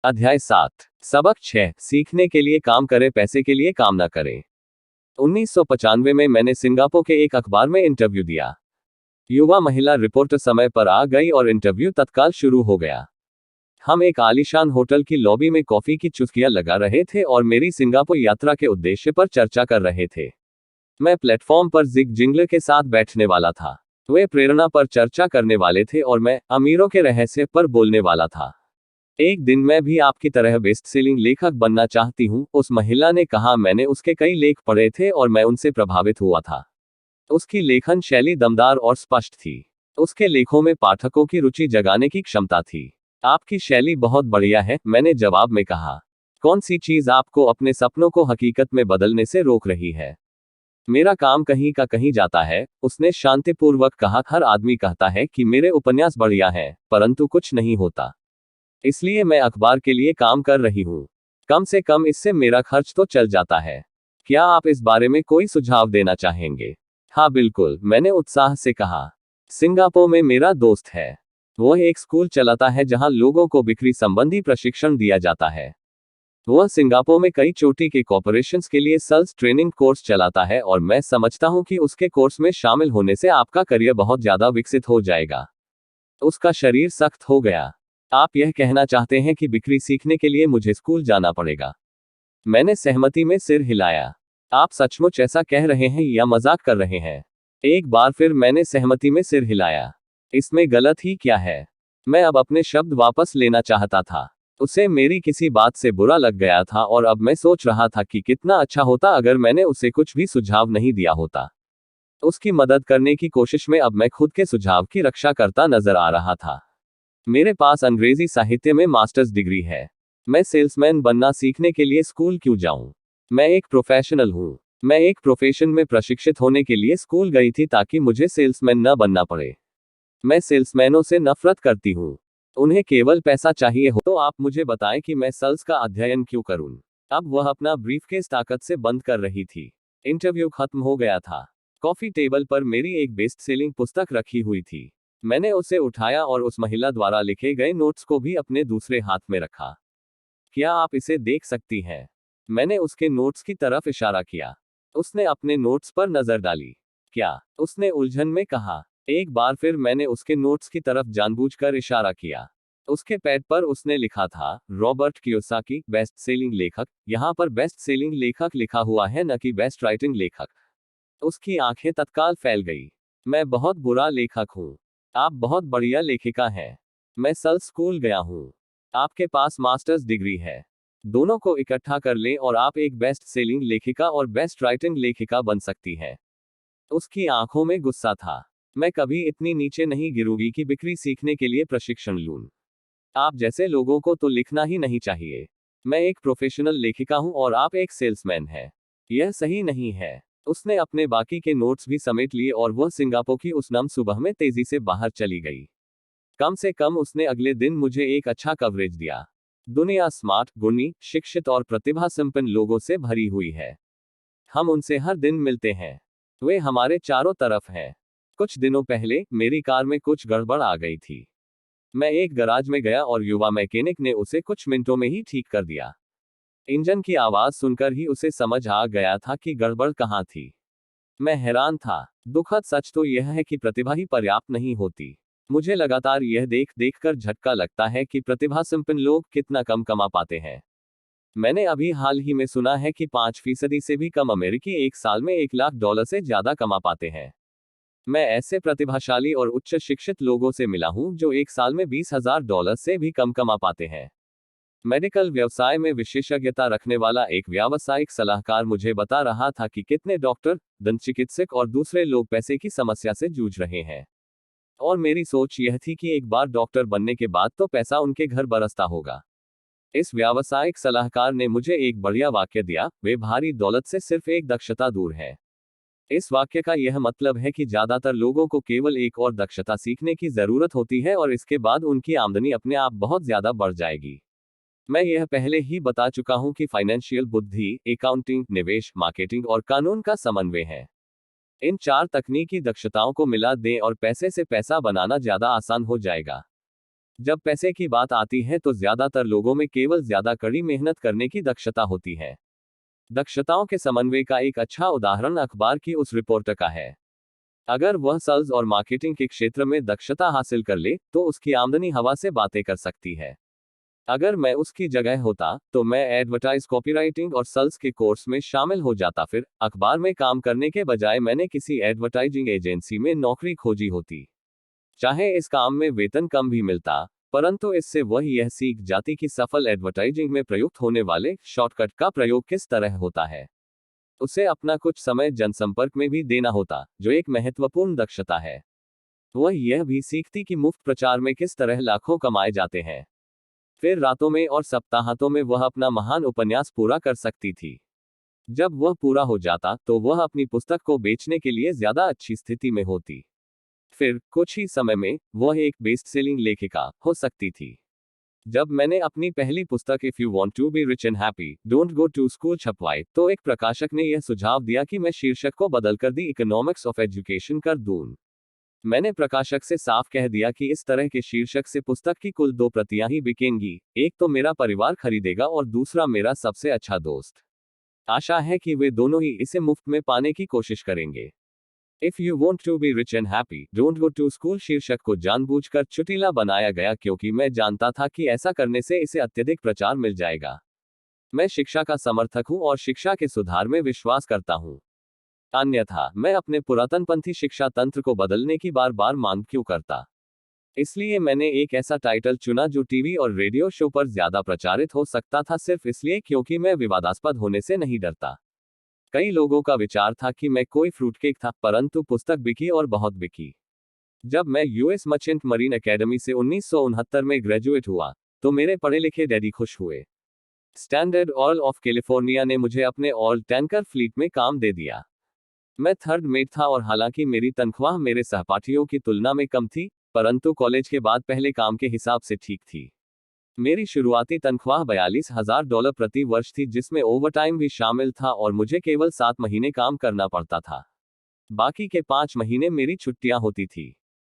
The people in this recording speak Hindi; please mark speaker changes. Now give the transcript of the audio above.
Speaker 1: अध्याय 7। सबक 6। सीखने के लिए काम करें, पैसे के लिए काम ना करें। 1995 में मैंने सिंगापुर के एक अखबार में इंटरव्यू दिया। युवा महिला रिपोर्टर समय पर आ गई और इंटरव्यू तत्काल शुरू हो गया। हम एक आलीशान होटल की लॉबी में कॉफी की चुस्कियां लगा रहे थे और मेरी सिंगापुर यात्रा के उद्देश्य पर चर्चा कर रहे थे। मैं प्लेटफॉर्म पर जिग जिंगलर के साथ बैठने वाला था। वे प्रेरणा पर चर्चा करने वाले थे और मैं अमीरों के रहस्य पर बोलने वाला था। एक दिन मैं भी आपकी तरह बेस्ट सेलिंग लेखक बनना चाहती हूँ, उस महिला ने कहा। मैंने उसके कई लेख पढ़े थे और मैं उनसे प्रभावित हुआ था। उसकी लेखन शैली दमदार और स्पष्ट थी। उसके लेखों में पाठकों की रुचि जगाने की क्षमता थी। आपकी शैली बहुत बढ़िया है, मैंने जवाब में कहा। कौन सी चीज आपको अपने सपनों को हकीकत में बदलने से रोक रही है? मेरा काम कहीं का कहीं जाता है, उसने शांतिपूर्वक कहा। हर आदमी कहता है कि मेरे उपन्यास बढ़िया हैं, परंतु कुछ नहीं होता। इसलिए मैं अखबार के लिए काम कर रही हूँ। कम से कम इससे मेरा खर्च तो चल जाता है। क्या आप इस बारे में कोई सुझाव देना चाहेंगे? हाँ बिल्कुल, मैंने उत्साह से कहा। सिंगापुर में मेरा दोस्त है। वह एक स्कूल चलाता है जहां लोगों को बिक्री संबंधी प्रशिक्षण दिया जाता है। वह सिंगापुर में कई चोटी के कॉर्पोरेशंस के लिए सेल्स ट्रेनिंग कोर्स चलाता है और मैं समझता हूं कि उसके कोर्स में शामिल होने से आपका करियर बहुत ज्यादा विकसित हो जाएगा। उसका शरीर सख्त हो गया। आप यह कहना चाहते हैं कि बिक्री सीखने के लिए मुझे स्कूल जाना पड़ेगा? मैंने सहमति में सिर हिलाया। आप सचमुच ऐसा कह रहे हैं या मजाक कर रहे हैं? एक बार फिर मैंने सहमति में सिर हिलाया। इसमें गलत ही क्या है? मैं अब अपने शब्द वापस लेना चाहता था। उसे मेरी किसी बात से बुरा लग गया था और अब मैं सोच रहा था कि कितना अच्छा होता अगर मैंने उसे कुछ भी सुझाव नहीं दिया होता। उसकी मदद करने की कोशिश में अब मैं खुद के सुझाव की रक्षा करता नजर आ रहा था। मेरे पास अंग्रेजी साहित्य में मास्टर्स डिग्री है। मैं सेल्समैन बनना सीखने के लिए स्कूल क्यों जाऊं? मैं एक प्रोफेशनल हूं। मैं एक प्रोफेशन में प्रशिक्षित होने के लिए स्कूल गई थी ताकि मुझे सेल्समैन न बनना पड़े। मैं सेल्समैनों से नफरत करती हूं। उन्हें केवल पैसा चाहिए हो। तो आप मुझे बताएं कि मैं सेल्स का अध्ययन क्यों करूं? अब वह अपना ब्रीफकेस ताकत से बंद कर रही थी। इंटरव्यू खत्म हो गया था। कॉफी टेबल पर मेरी एक बेस्ट सेलिंग पुस्तक रखी हुई थी। मैंने उसे उठाया और उस महिला द्वारा लिखे गए नोट्स को भी अपने दूसरे हाथ में रखा। क्या आप इसे देख सकती हैं? मैंने उसके नोट्स की तरफ इशारा किया। उसने अपने नोट्स पर नजर डाली। क्या? उसने उलझन में कहा। एक बार फिर मैंने उसके नोट्स की तरफ जानबूझकर इशारा किया। उसके पैड पर उसने लिखा था, रॉबर्ट कियोसाकी, बेस्ट सेलिंग लेखक। यहाँ पर बेस्ट सेलिंग लेखक लिखा हुआ है, न कि बेस्ट राइटिंग लेखक। उसकी आंखें तत्काल फैल गई। मैं बहुत बुरा लेखक हूँ। आप बहुत बढ़िया लेखिका हैं। मैं सेल्स स्कूल गया हूँ। आपके पास मास्टर्स डिग्री है। दोनों को इकट्ठा कर लें और आप एक बेस्ट सेलिंग लेखिका और बेस्ट राइटिंग लेखिका बन सकती हैं। उसकी आंखों में गुस्सा था। मैं कभी इतनी नीचे नहीं गिरूंगी कि बिक्री सीखने के लिए प्रशिक्षण लूं। आप जैसे लोगों को तो लिखना ही नहीं चाहिए। मैं एक प्रोफेशनल लेखिका हूं और आप एक सेल्समैन हैं। यह सही नहीं है। उसने अपने बाकी के नोट्स भी समेट लिए और वह सिंगापुर की उस नम सुबह में तेजी से बाहर चली गई। कम से कम उसने अगले दिन मुझे एक अच्छा कवरेज दिया। दुनिया स्मार्ट, गुणी, शिक्षित और प्रतिभा संपन्न लोगों से भरी हुई है। हम उनसे हर दिन मिलते हैं। वे हमारे चारों तरफ हैं। कुछ दिनों पहले मेरी कार में कुछ गड़बड़ आ गई थी। मैं एक गराज में गया और युवा मैकेनिक ने उसे कुछ मिनटों में ही ठीक कर दिया। इंजन की आवाज सुनकर ही उसे समझ आ गया था कि गड़बड़ कहाँ थी। मैं हैरान था। दुखद सच तो यह है कि प्रतिभा ही पर्याप्त नहीं होती। मुझे लगातार यह देख देख कर झटका लगता है कि प्रतिभा संपन्न लोग कितना कम कमा पाते हैं। मैंने अभी हाल ही में सुना है कि 5% से भी कम अमेरिकी एक साल में $1 लाख से ज्यादा कमा पाते हैं। मैं ऐसे प्रतिभाशाली और उच्च शिक्षित लोगों से मिला हूं जो एक साल में $20,000 से भी कम कमा पाते हैं। मेडिकल व्यवसाय में विशेषज्ञता रखने वाला एक व्यावसायिक सलाहकार मुझे बता रहा था कि कितने डॉक्टर, दंत चिकित्सक और दूसरे लोग पैसे की समस्या से जूझ रहे हैं। और मेरी सोच यह थी कि एक बार डॉक्टर बनने के बाद तो पैसा उनके घर बरसता होगा। इस व्यावसायिक सलाहकार ने मुझे एक बढ़िया वाक्य दिया, वे भारी दौलत से सिर्फ एक दक्षता दूर है। इस वाक्य का यह मतलब है कि ज्यादातर लोगों को केवल एक और दक्षता सीखने की जरूरत होती है और इसके बाद उनकी आमदनी अपने आप बहुत ज्यादा बढ़ जाएगी। मैं यह पहले ही बता चुका हूं कि फाइनेंशियल बुद्धि, अकाउंटिंग, निवेश, मार्केटिंग और कानून का समन्वय है। इन 4 तकनीकी दक्षताओं को मिला दें और पैसे से पैसा बनाना ज्यादा आसान हो जाएगा। जब पैसे की बात आती है तो ज्यादातर लोगों में केवल ज्यादा कड़ी मेहनत करने की दक्षता होती है। दक्षताओं के समन्वय का एक अच्छा उदाहरण अखबार की उस रिपोर्टर का है। अगर वह सेल्स और मार्केटिंग के क्षेत्र में दक्षता हासिल कर ले तो उसकी आमदनी हवा से बातें कर सकती है। अगर मैं उसकी जगह होता तो मैं एडवर्टाइज कॉपीराइटिंग और सेल्स के कोर्स में शामिल हो जाता। फिर अखबार में काम करने के बजाय मैंने किसी एडवर्टाइजिंग एजेंसी में नौकरी खोजी होती। चाहे इस काम में वेतन कम भी मिलता, परंतु इससे वह यह सीख जाती कि सफल एडवर्टाइजिंग में प्रयुक्त होने वाले शॉर्टकट का प्रयोग किस तरह होता है। उसे अपना कुछ समय जनसंपर्क में भी देना होता, जो एक महत्वपूर्ण दक्षता है। वह यह भी सीखती कि मुफ्त प्रचार में किस तरह लाखों कमाए जाते हैं। फिर रातों में और सप्ताहांतों में वह अपना महान उपन्यास पूरा कर सकती थी। जब वह पूरा हो जाता तो वह अपनी पुस्तक को बेचने के लिए ज्यादा अच्छी स्थिति में होती। फिर कुछ ही समय में वह एक बेस्ट सेलिंग लेखिका हो सकती थी। जब मैंने अपनी पहली पुस्तक if you want to be rich and happy don't go to school छपवाई तो एक प्रकाशक ने यह सुझाव दिया कि मैं शीर्षक को बदलकर दी इकोनॉमिक्स ऑफ एजुकेशन कर दूं। मैंने प्रकाशक से साफ कह दिया कि इस तरह के शीर्षक से पुस्तक की कुल 2 प्रतियां ही बिकेंगी, एक तो मेरा परिवार खरीदेगा और दूसरा मेरा सबसे अच्छा दोस्त। आशा है कि वे दोनों ही इसे मुफ्त में पाने की कोशिश करेंगे। If you want to be rich and happy don't go to school शीर्षक को जानबूझकर चुटीला बनाया गया क्योंकि मैं जानता था कि ऐसा करने से इसे अत्यधिक प्रचार मिल जाएगा। मैं शिक्षा का समर्थक हूं और शिक्षा के सुधार में विश्वास करता हूं। अन्यथा मैं अपने पुरातनपंथी शिक्षा तंत्र को बदलने की बार बार मांग क्यों करता। इसलिए मैंने एक ऐसा टाइटल चुना जो टीवी और रेडियो शो पर ज्यादा प्रचारित हो सकता था, सिर्फ इसलिए क्योंकि मैं विवादास्पद होने से नहीं डरता। कई लोगों का विचार था कि मैं कोई फ्रूटकेक था, परंतु पुस्तक बिकी और बहुत बिकी। जब मैं यूएस मर्चेंट मरीन एकेडमी से 1969 में ग्रेजुएट हुआ तो मेरे पढ़े लिखे डैडी खुश हुए। स्टैंडर्ड ऑयल ऑफ कैलिफोर्निया ने मुझे अपने ऑयल टैंकर फ्लीट में काम दे दिया। मैं थर्ड मेट था और हालांकि मेरी तनख्वाह मेरे सहपाठियों की तुलना में कम थी, परंतु कॉलेज के बाद पहले काम के हिसाब से ठीक थी। मेरी शुरुआती तनख्वाह $42,000 प्रति वर्ष थी, जिसमें ओवरटाइम भी शामिल था और मुझे केवल 7 महीने काम करना पड़ता था। बाकी के 5 महीने मेरी छुट्टियां होती थी।